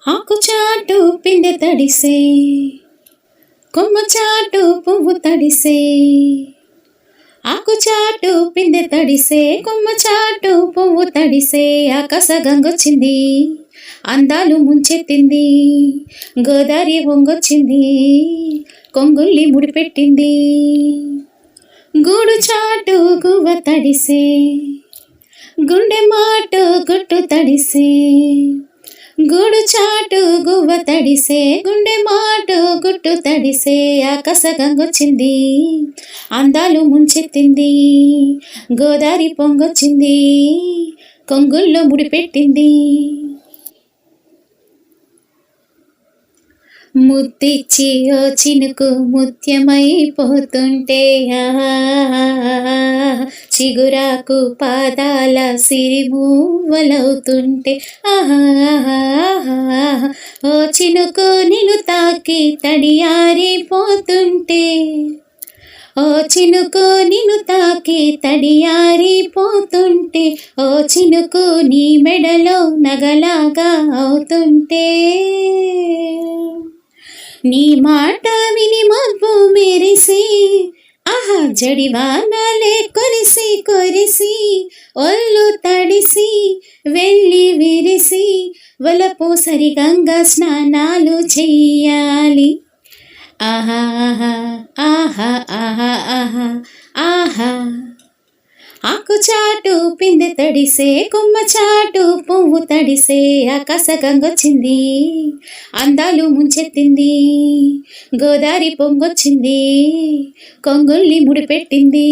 ఆకు చాటు పిందె తడిసే, కొమ్మ చాటు పువ్వు తడిసే. ఆకు చాటు పిందె తడిసే, కొమ్మ చాటు పువ్వు తడిసే. ఆకాశ గంగొచ్చింది, అందాలు ముంచెత్తింది. గోదారి వంగొచ్చింది, కొంగుల్ని ముడిపెట్టింది. గూడు చాటు గువ్వ తడిసే, గుండె మాటు గుట్టు తడిసే. గూడు చాటు గువ్వ తడిసే, గుండె మాటు గుట్టు తడిసే. ఆకాశ గంగొచ్చింది, అందాలు ముంచెత్తింది. గోదారి పొంగొచ్చింది, కొంగుల్లో ముడిపెట్టింది. ముద్దిచ్చి ఓ చినుకు ముత్యమైపోతుంటే, చిగురాకు పాదాల సిరిమూవలవుతుంటే, ఓ చినుకు నిన్ను తాకి తడియారిపోతుంటే, ఓ చినుకు నిన్ను తాకి తడియారిపోతుంటే, ఓ చినుకు నీ మెడలో నగలాగా అవుతుంటే. నీ మాట విని మబ్బు మెరిసి, జడివానలే కొరిసి కొరిసి, ఒళ్ళు తడిసి వెళ్ళి విరిసి, వలపు సరి గంగా స్నానాలు చెయ్యాలి. ఆహా ఆహా ఆహా ఆహా ఆహా. ఆకు చాటు పిందె తడిసే, కొమ్మ చాటు పువ్వు తడిసే. ఆకాశ గంగొచ్చింది, అందాలు ముంచెత్తింది. గోదారి పొంగొచ్చింది, కొంగుల్ని ముడిపెట్టింది.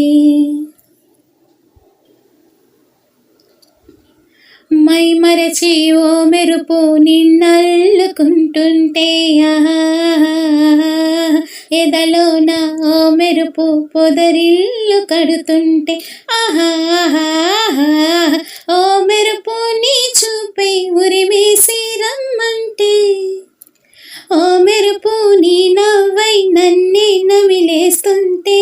మై మరచి ఓ మెరుపు నిన్నల్లుకుంటుంటే, ఎదలోన ఓ మెరుపు పొదరిల్లు కడుతుంటే, ఓ మెరుపు నీ చూపై ఉరిమేసి రమ్మంటే, ఓ మెరుపు నీ నవ్వై నన్నే నమిలేస్తుంటే,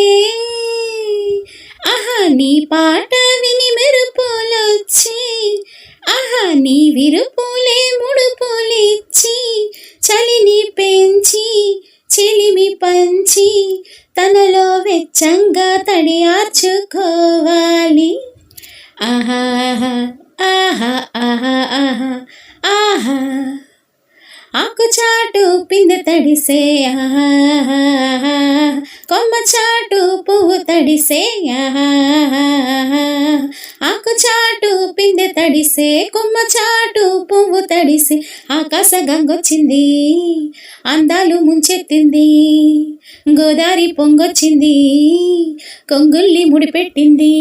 నీ పాట విని మెరుపులొచ్చి, నీ విరుపులే ముడుపులిచ్చి, చలిని పెంచి చెలిమి పంచి, తనలో వెచ్చంగా తడియార్చుకోవాలి. ఆహా ఆహా ఆహా ఆహా ఆహా. ఆకు చాటు పిందె తడిసే, కొమ్మ చాటు పువ్వు తడిసే. ఆకు చాటు పిందె తడిసే, కొమ్మ చాటు పువ్వు తడిసే. ఆకాశ గంగొచ్చింది, అందాలు ముంచెత్తింది. గోదారి పొంగొచ్చింది, కొంగుల్ని ముడిపెట్టింది.